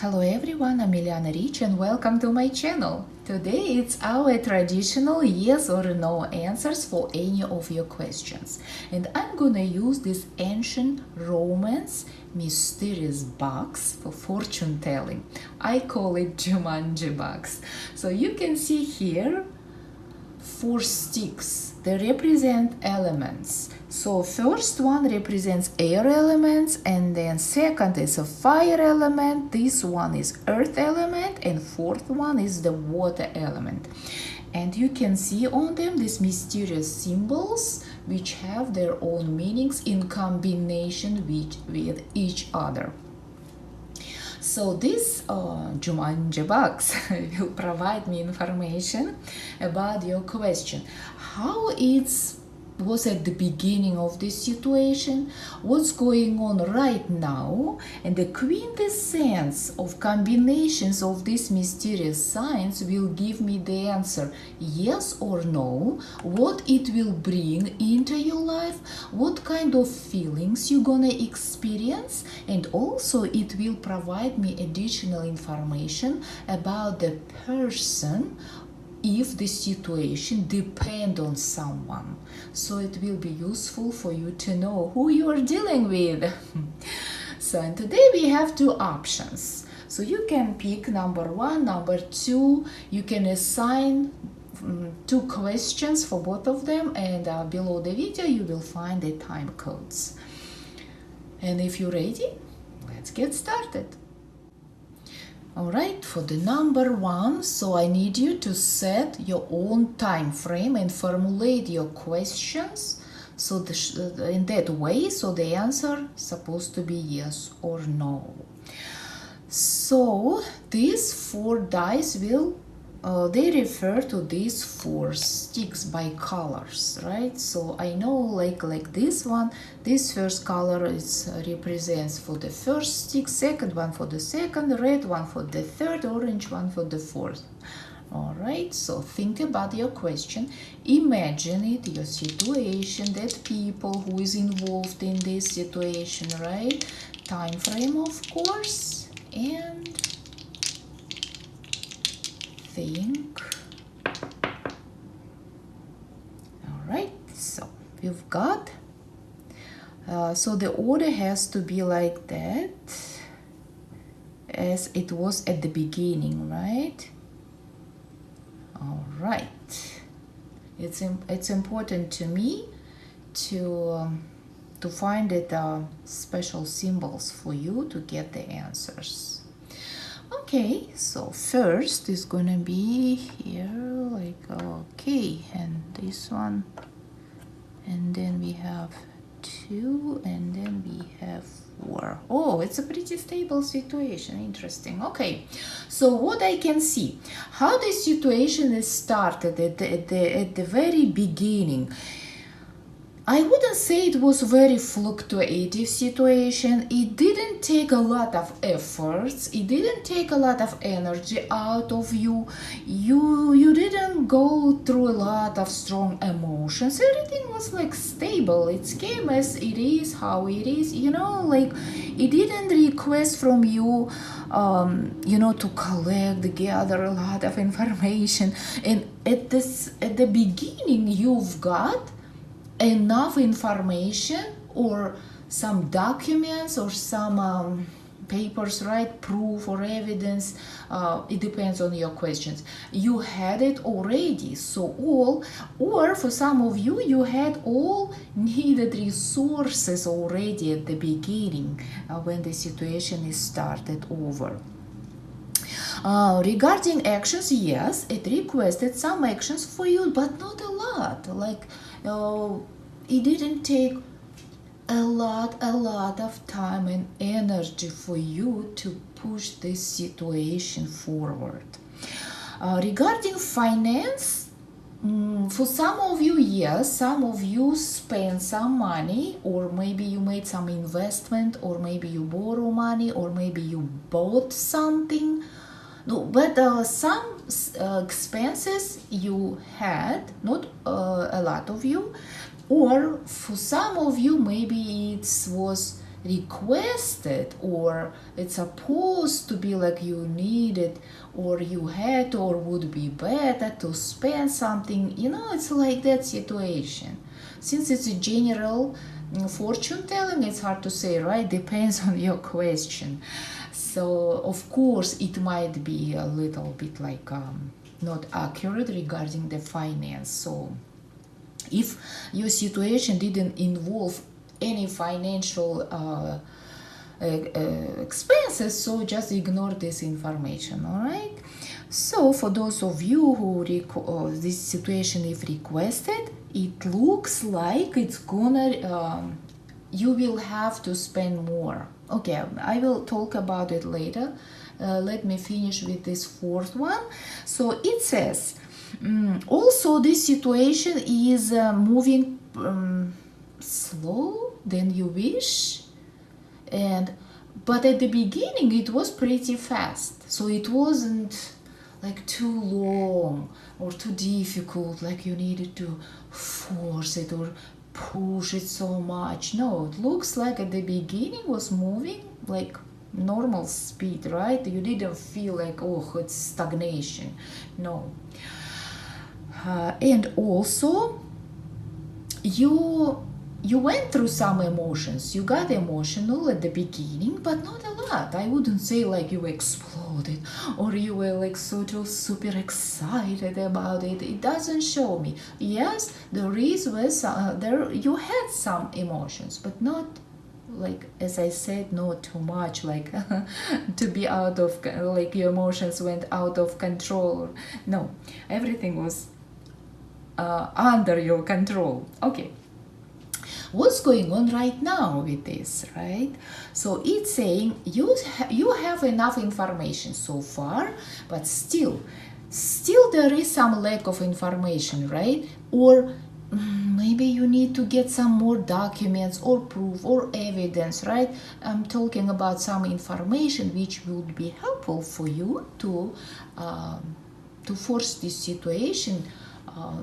Hello everyone, I'm Iliana Rich and welcome to my channel. Today it's our traditional yes or no answers for any of your questions. And I'm gonna use this ancient Romance mysterious box for fortune telling. I call it Jumanji box. So you can see here 4 sticks. They represent elements. So first one represents air elements, and then second is a fire element, this one is earth element, and fourth one is the water element. And you can see on them these mysterious symbols which have their own meanings in combination with each other. So this Jumanji box will provide me information about your question. How it was at the beginning of this situation, what's going on right now, and the quintessence of combinations of these mysterious signs will give me the answer yes or no, what it will bring into your life, what kind of feelings you're gonna experience, and also it will provide me additional information about the person if the situation depends on someone. So it will be useful for you to know who you are dealing with. So and today we have two options. So you can pick number 1, number 2. You can assign 2 questions for both of them, and below the video you will find the time codes. And if you're ready, let's get started. Alright, for the number 1, so I need you to set your own time frame and formulate your questions so in that way, so the answer is supposed to be yes or no. So these 4 dice will they refer to these 4 sticks by colors, right? So I know like this one, this first color is represents for the first stick, second one for the second, red one for the third, orange one for the fourth. All right, so think about your question, imagine it, your situation, that people who is involved in this situation, right? Time frame, of course, and think. All right, so we've got so the order has to be like that as it was at the beginning, right? All right, it's important to me to find it special symbols for you to get the answers. Okay, so first is gonna be here, like, okay, and this one, and then we have 2, and then we have 4. Oh, it's a pretty stable situation. Interesting. Okay, so what I can see, how the situation is started at the very beginning. I wouldn't say it was very fluctuative situation. It didn't take a lot of efforts. It didn't take a lot of energy out of you. You didn't go through a lot of strong emotions. Everything was like stable. It came as it is, how it is. You know, like it didn't request from you, to collect, gather a lot of information. And at the beginning, you've got enough information or some documents or some papers, right, proof or evidence, it depends on your questions. You had it already, so all, or for some of you, you had all needed resources already at the beginning when the situation is started over. Regarding actions, yes, it requested some actions for you, but not a lot. Like, it didn't take a lot of time and energy for you to push this situation forward. Regarding finance, for some of you, yes, some of you spent some money, or maybe you made some investment, or maybe you borrow money, or maybe you bought something. No, but some expenses you had, not a lot of you, or for some of you maybe it was requested, or it's supposed to be like you needed or you had or would be better to spend something, it's like that situation. Since it's a general fortune telling, it's hard to say, right? Depends on your question. So of course it might be a little bit like not accurate regarding the finance. So if your situation didn't involve any financial expenses, so just ignore this information. All right, so for those of you who this situation if requested, it looks like it's gonna you will have to spend more. Okay, I will talk about it later. Let me finish with this fourth one. So it says also this situation is moving slow than you wish, but at the beginning it was pretty fast, so it wasn't like too long or too difficult, like you needed to force it or push it so much. No, it looks like at the beginning was moving like normal speed, right? You didn't feel like, oh, it's stagnation. No. And also you went through some emotions. You got emotional at the beginning, but not a lot. I wouldn't say like you exploded or you were like sort of super excited about it. It doesn't show me. Yes, there you had some emotions, but not like, as I said, not too much, like to be out of, like your emotions went out of control. No, everything was under your control. Okay, what's going on right now with this, right? So it's saying you have enough information so far, but still there is some lack of information, right? Or maybe you need to get some more documents or proof or evidence, right? I'm talking about some information which would be helpful for you to force this situation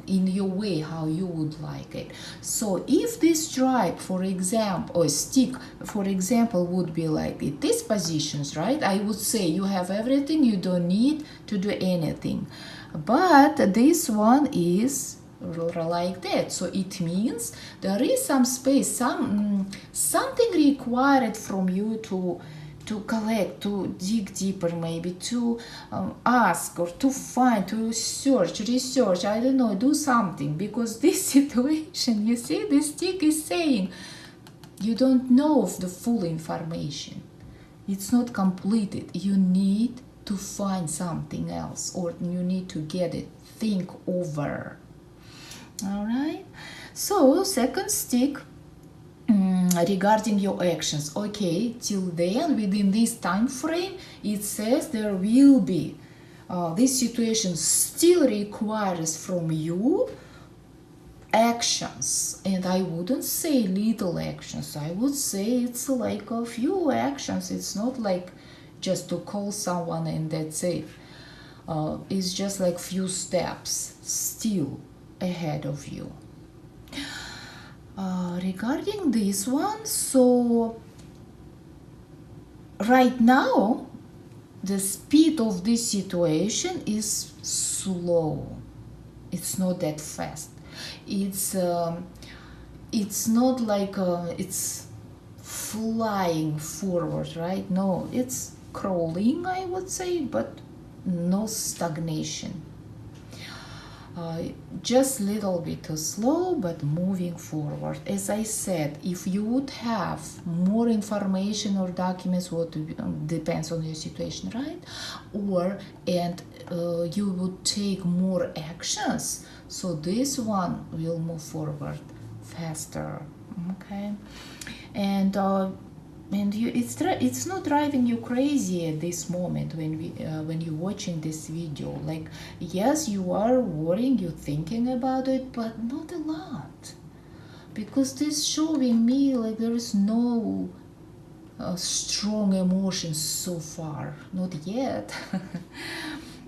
in your way, how you would like it. So if this stripe, for example, or stick, for example, would be like in these positions, right? I would say you have everything, you don't need to do anything. But this one is like that, so it means there is some space, something required from you to collect, to dig deeper, maybe to ask or to find, to search, research, I don't know, do something. Because this situation, you see, this stick is saying you don't know of the full information. It's not completed. You need to find something else, or you need to get it, think over. All right, so second stick, regarding your actions. Okay, till then, within this time frame, it says there will be this situation still requires from you actions, and I wouldn't say little actions. I would say it's like a few actions. It's not like just to call someone and that's it. It's just like few steps still ahead of you. Regarding this one, so right now the speed of this situation is slow. It's not that fast. It's not like it's flying forward, right? No, it's crawling, I would say, but no stagnation. Just little bit too slow, but moving forward. As I said, if you would have more information or documents, what depends on your situation, right? And you would take more actions, so this one will move forward faster. Okay, and it's not driving you crazy at this moment when you're watching this video. Like, yes, you are worrying, you're thinking about it, but not a lot, because this showing me like there is no strong emotions so far, not yet.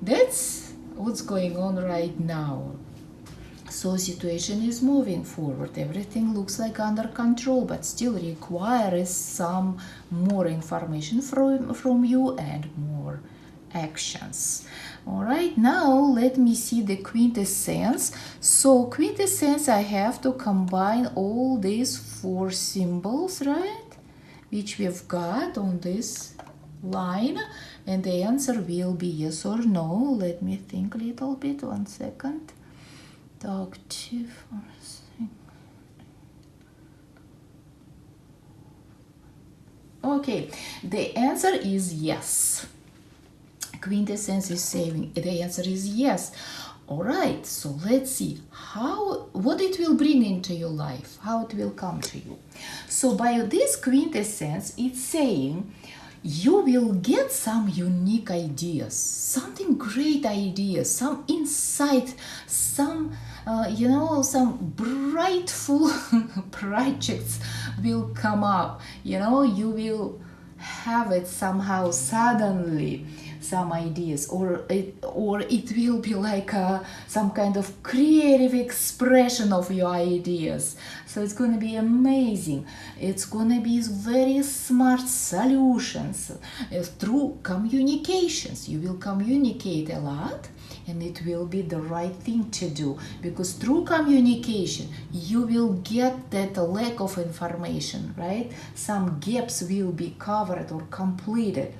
That's what's going on right now. So situation is moving forward. Everything looks like under control, but still requires some more information from you and more actions. All right, now let me see the quintessence. So quintessence, I have to combine all these four symbols, right? Which we've got on this line, and the answer will be yes or no. Let me think a little bit, 1 second. Active. Okay, the answer is yes. Quintessence is saying the answer is yes. All right, so let's see what it will bring into your life, how it will come to you. So by this quintessence, it's saying you will get some unique ideas, something great ideas, some insight, some some brightful projects will come up. You will have it somehow suddenly, some ideas, or it will be like some kind of creative expression of your ideas. So it's going to be amazing. It's going to be very smart solutions through communications. You will communicate a lot, and it will be the right thing to do, because through communication you will get that lack of information, right? Some gaps will be covered or completed.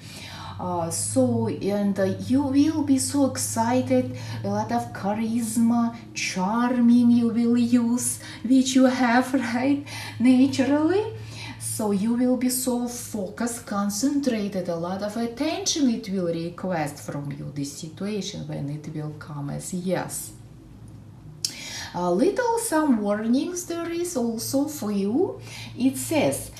You will be so excited, a lot of charisma, charming you will use, which you have, right, naturally. So you will be so focused, concentrated, a lot of attention it will request from you, this situation, when it will come as yes. Some warnings there is also for you. It says,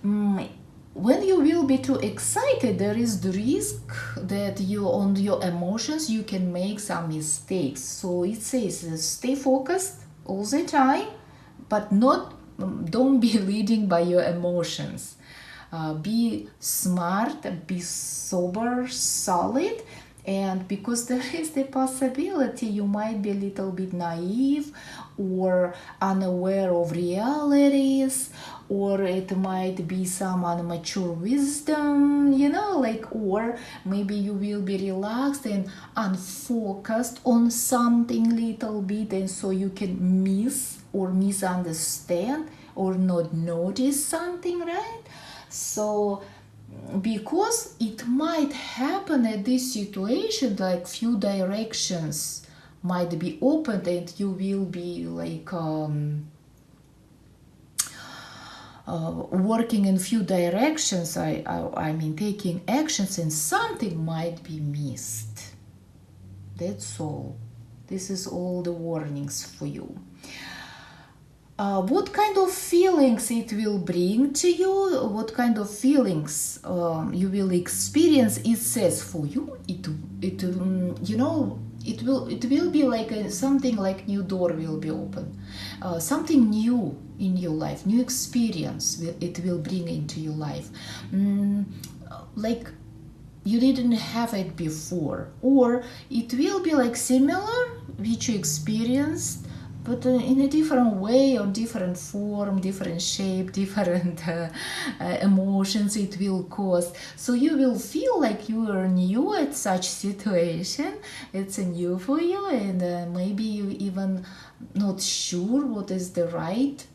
when you will be too excited, there is the risk that on your emotions you can make some mistakes. So it says stay focused all the time, but don't be leading by your emotions. Be smart, be sober, solid, and because there is the possibility you might be a little bit naive or unaware of realities, or it might be some immature wisdom, or maybe you will be relaxed and unfocused on something little bit, and so you can miss or misunderstand or not notice something, right? So because it might happen at this situation, like few directions might be opened and you will be like working in few directions, I mean taking actions, and something might be missed. That's all. This is all the warnings for you. What kind of feelings it will bring to you, what kind of feelings you will experience, it says for you, it will be like something like new door will be open, something new in your life, new experience it will bring into your life, like you didn't have it before, or it will be like similar which you experienced, but in a different way or different form, different shape, different emotions it will cause. So you will feel like you are new at such situation. It's new for you, and maybe you even not sure what is the right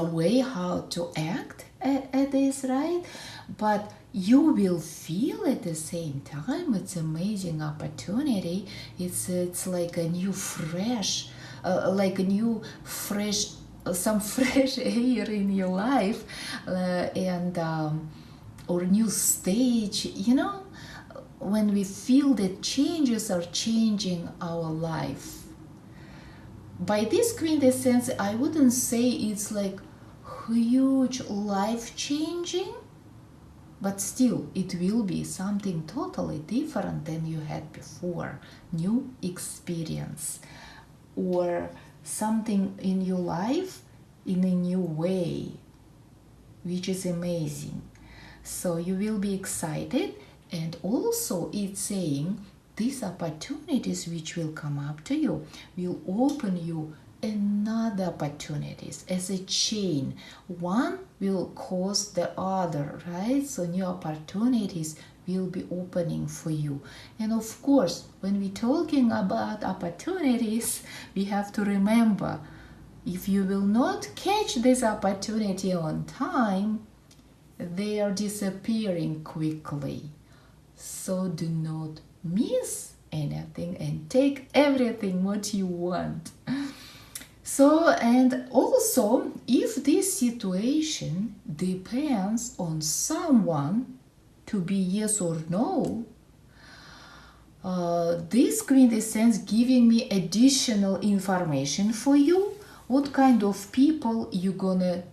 way how to act at this, right? But you will feel at the same time it's amazing opportunity. It's like a new fresh some fresh air in your life, and or new stage, when we feel that changes are changing our life. By this quintessence, I wouldn't say it's like huge life changing, but still it will be something totally different than you had before, new experience, or something in your life in a new way, which is amazing. So you will be excited, and also it's saying these opportunities which will come up to you will open you another opportunities as a chain. One will cause the other, right? So new opportunities will be opening for you. And of course, when we're talking about opportunities, we have to remember, if you will not catch this opportunity on time, they are disappearing quickly. So do not miss anything and take everything what you want. So, and also, if this situation depends on someone to be yes or no, this quintessence giving me additional information for you, what kind of people you gonna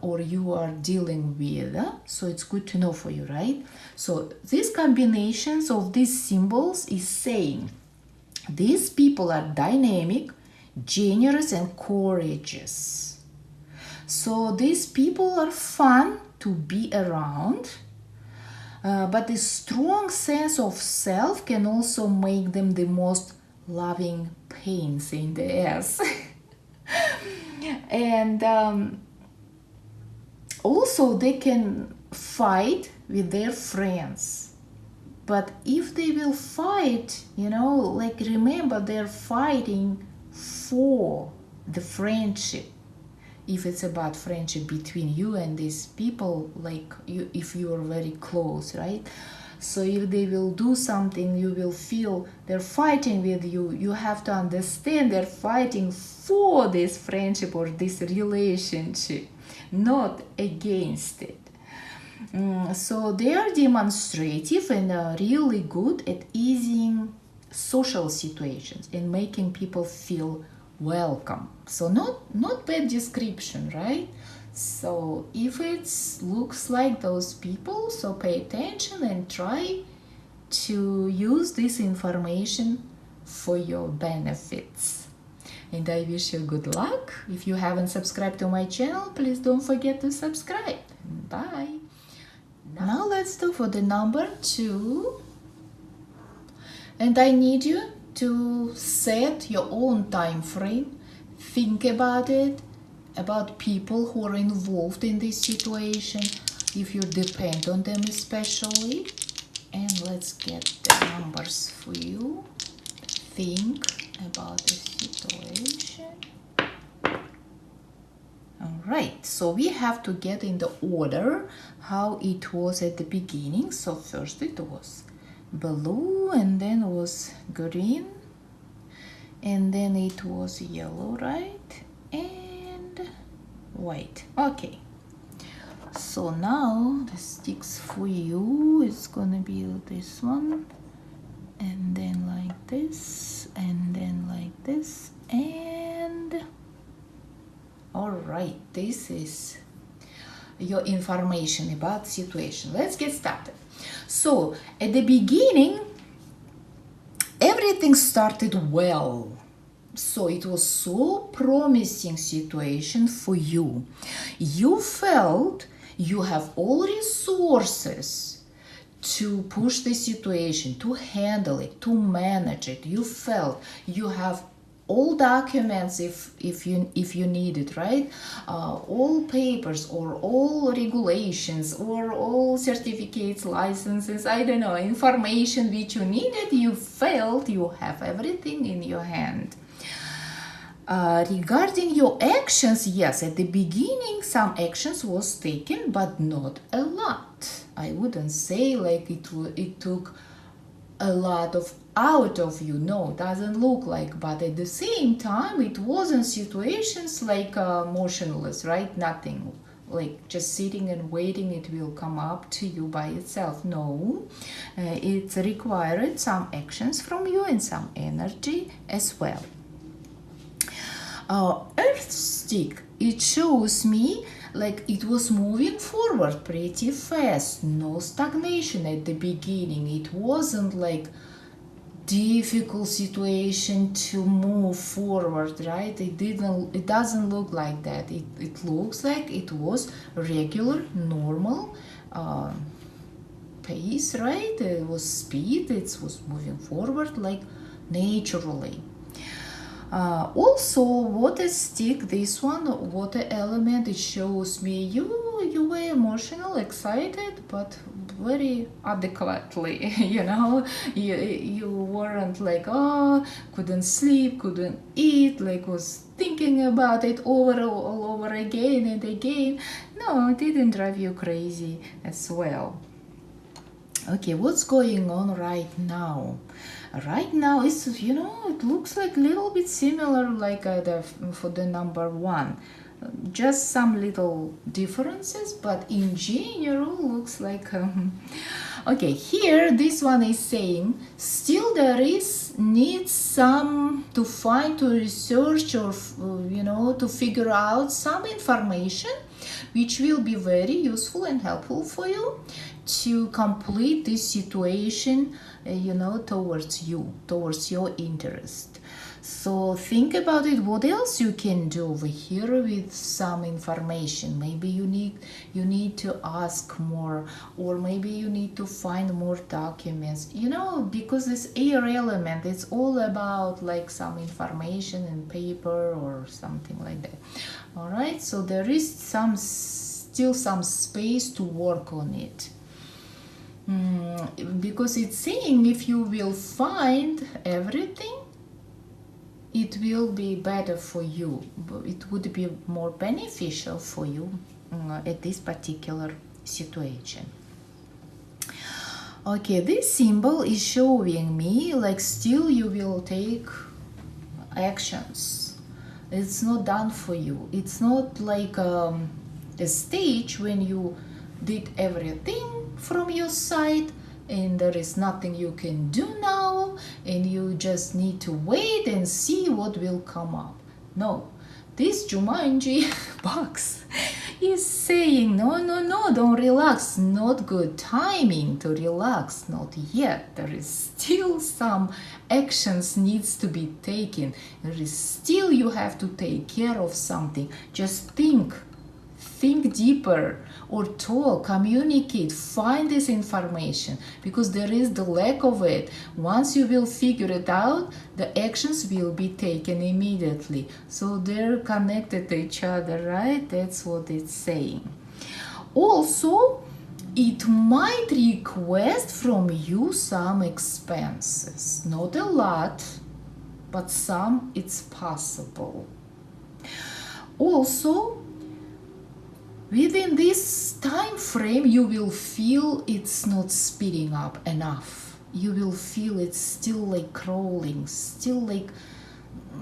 or you are dealing with. So it's good to know for you, right? So these combinations of these symbols is saying these people are dynamic, generous, and courageous. So these people are fun to be around, but the strong sense of self can also make them the most loving pains in the ass. And also they can fight with their friends. But if they will fight, like remember, they're fighting for the friendship. If it's about friendship between you and these people, like you, if you are very close, right? So if they will do something, you will feel they're fighting with you. You have to understand they're fighting for this friendship or this relationship, not against it. So they are demonstrative and really good at easing social situations and making people feel welcome. So not bad description, right? So if it looks like those people, so pay attention and try to use this information for your benefits. And I wish you good luck. If you haven't subscribed to my channel, please don't forget to subscribe. Bye. Now let's do for the number 2. And I need you to set your own time frame. Think about it, about people who are involved in this situation, if you depend on them especially. And let's get the numbers for you. Think about the situation. Alright, so we have to get in the order how it was at the beginning. So first it was blue, and then was green, and then it was yellow, right? And white. Okay, so now the sticks for you is gonna be this one, and then like this, and then like this, and all right, this is your information about situation. Let's get started. So at the beginning, everything started well. So it was so promising situation for you. You felt you have all resources to push the situation, to handle it, to manage it. You felt you have all documents if you need it, right? All papers or all regulations or all certificates, licenses, I don't know, information which you needed. You felt you have everything in your hand. Regarding your actions, yes, at the beginning some actions was taken, but not a lot. I wouldn't say like it took a lot of out of you. No, doesn't look like. But at the same time, it wasn't situations like motionless, right? Nothing like just sitting and waiting it will come up to you by itself. No, it required some actions from you and some energy as well. Earth stick, it shows me like it was moving forward pretty fast. No stagnation at the beginning. It wasn't like difficult situation to move forward, right? It doesn't look like that. It looks like it was regular, normal pace, right? It was speed. It was moving forward like naturally. Also, water stick, this one, water element, it shows me you were emotional, excited, but very adequately, you weren't like, oh, couldn't sleep, couldn't eat, like was thinking about it all over again and again. No, it didn't drive you crazy as well. Okay, what's going on right now? Right now it's, it looks like a little bit similar like for the number one, just some little differences, but in general looks like okay, here this one is saying still there is needs some to find, to research, or to figure out some information which will be very useful and helpful for you to complete this situation, towards your interest. So think about it, what else you can do over here with some information. Maybe you need to ask more, or maybe you need to find more documents, because this air element, it's all about like some information in paper or something like that. All right, so there is still some space to work on it. Because it's saying if you will find everything, it will be better for you. It would be more beneficial for you at this particular situation. Okay, this symbol is showing me like still you will take actions. It's not done for you. It's not like a stage when you did everything from your side and there is nothing you can do now and you just need to wait and see what will come up. No, this Jumanji box is saying no, don't relax, not good timing to relax, not yet. There is still some actions needs to be taken. There is still you have to take care of something. Just think deeper, or talk, communicate, find this information, because there is the lack of it. Once you will figure it out, the actions will be taken immediately. So they're connected to each other, right? That's what it's saying. Also, it might request from you some expenses. Not a lot, but some, it's possible. Also, within this time frame, you will feel it's not speeding up enough. You will feel it's still like crawling, still like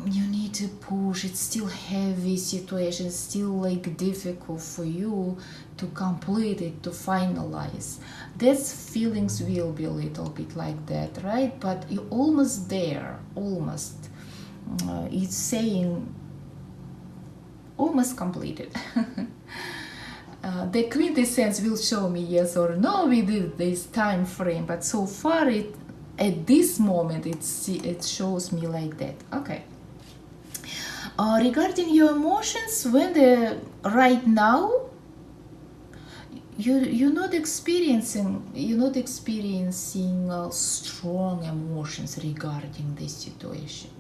you need to push. It's still heavy situation, still like difficult for you to complete it, to finalize. These feelings will be a little bit like that, right? But you're almost there, almost. It's saying almost completed. The quintessence will show me yes or no with this time frame, but so far at this moment it shows me like that. Okay. Regarding your emotions, when right now you're not experiencing strong emotions regarding this situation.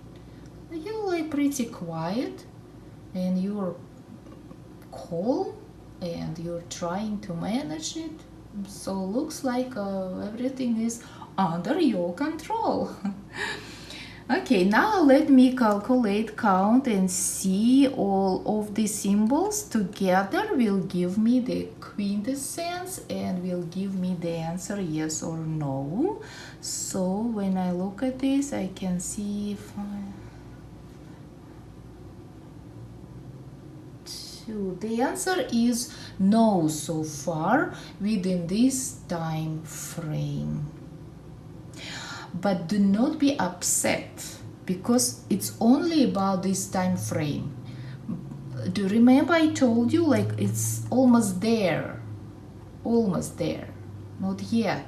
You're like pretty quiet and you're calm and you're trying to manage it. So looks like everything is under your control. Okay, now let me calculate, count, and see all of the symbols together will give me the quintessence and will give me the answer yes or no. So when I look at this, I can see if the answer is no so far within this time frame. But do not be upset because it's only about this time frame. Do you remember I told you like it's almost there, not yet.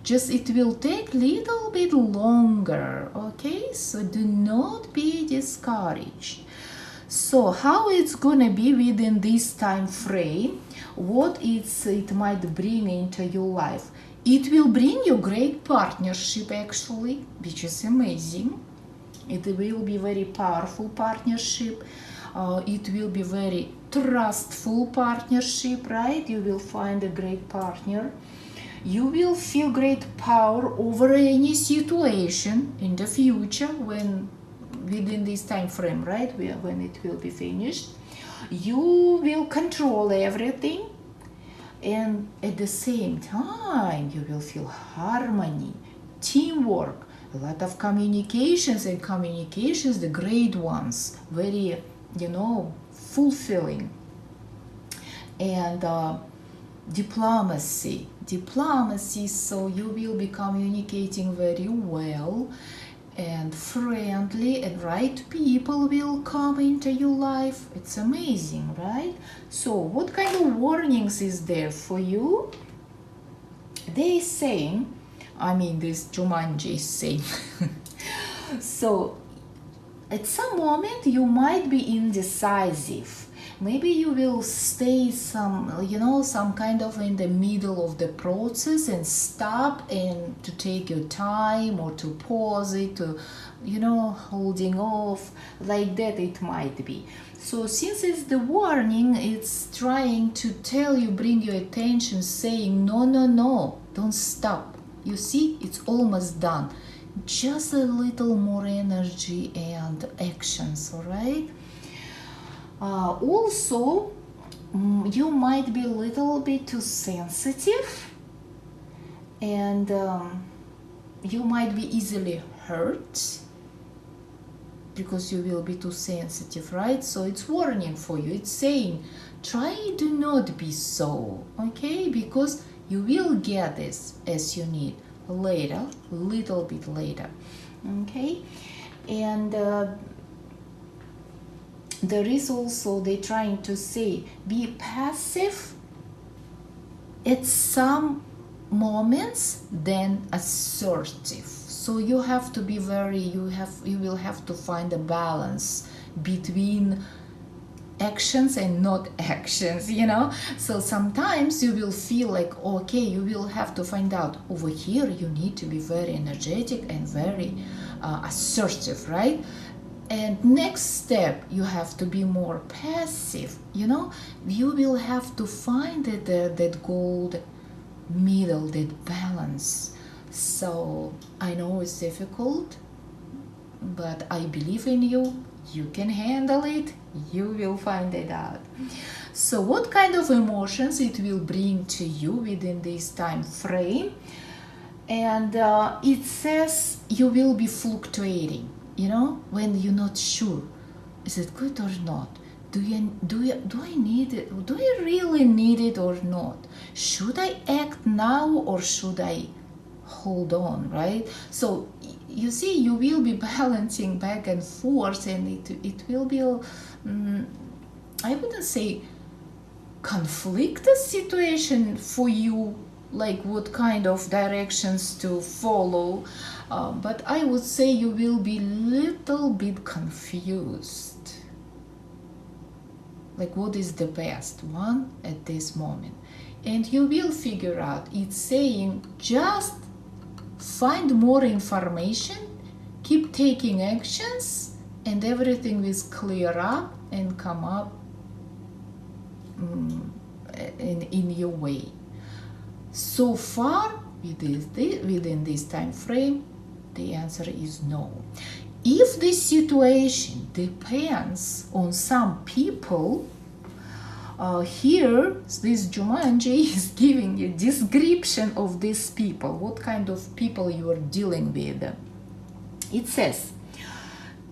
Just it will take little bit longer, okay? So do not be discouraged. So how it's gonna be within this time frame, what it might bring into your life. It will bring you great partnership actually, which is amazing. It will be very powerful partnership. It will be very trustful partnership, right? You will find a great partner. You will feel great power over any situation in the future when within this time frame, right? When it will be finished. You will control everything, and at the same time you will feel harmony, teamwork, a lot of communications, and communications, the great ones, very, fulfilling. And diplomacy, so you will be communicating very well and friendly, and right people will come into your life. It's amazing, right? So what kind of warnings is there for you? They saying, this Jumanji is saying so at some moment you might be indecisive. Maybe you will stay some kind of in the middle of the process and stop and to take your time, or to pause it, to holding off, like that it might be. So since it's the warning, it's trying to tell you, bring your attention, saying no, don't stop. You see, it's almost done. Just a little more energy and actions, all right? Also, you might be a little bit too sensitive, and you might be easily hurt because you will be too sensitive, right? So it's warning for you. It's saying, try to not be so, okay? Because you will get this as you need later, a little bit later, okay? And there is also, they trying to say, be passive at some moments, then assertive. So you have to be you will have to find a balance between actions and not actions, so sometimes you will feel like, okay, you will have to find out, over here you need to be very energetic and very assertive, right? And next step, you have to be more passive, you will have to find that gold middle, that balance. So I know it's difficult, but I believe in you. You can handle it. You will find it out. So what kind of emotions it will bring to you within this time frame? And it says you will be fluctuating, when you're not sure, is it good or not? Do I need it? Do I really need it or not? Should I act now or should I hold on, right? So you see, you will be balancing back and forth, and it will be I wouldn't say conflicted situation for you, like what kind of directions to follow, but I would say you will be little bit confused, like what is the best one at this moment. And you will figure out, it's saying, just find more information, keep taking actions, and everything will clear up and come up in your way. So far, within this time frame, the answer is no. If this situation depends on some people, here this Jumanji is giving you description of these people, what kind of people you are dealing with. It says,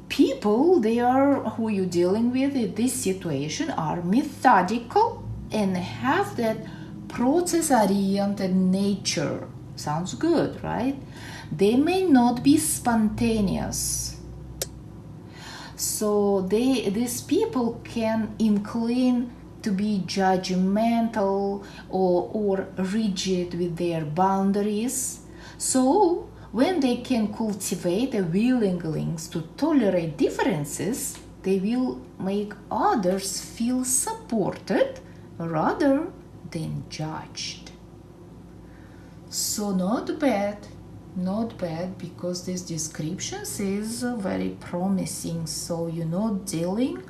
people who you're dealing with in this situation are methodical and have that process-oriented nature. Sounds good, right? They may not be spontaneous. So these people can incline to be judgmental or rigid with their boundaries. So when they can cultivate a willingness to tolerate differences, they will make others feel supported rather than judged. So not bad, not bad, because this descriptions is very promising. So you're not dealing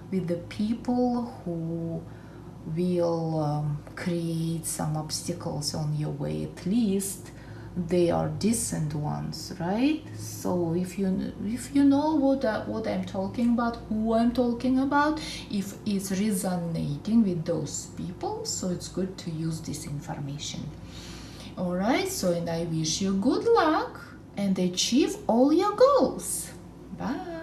with the people who will create some obstacles on your way. At least they are decent ones, right? So if you know what I'm talking about, who I'm talking about, if it's resonating with those people, so it's good to use this information. All right, so and I wish you good luck and achieve all your goals. Bye.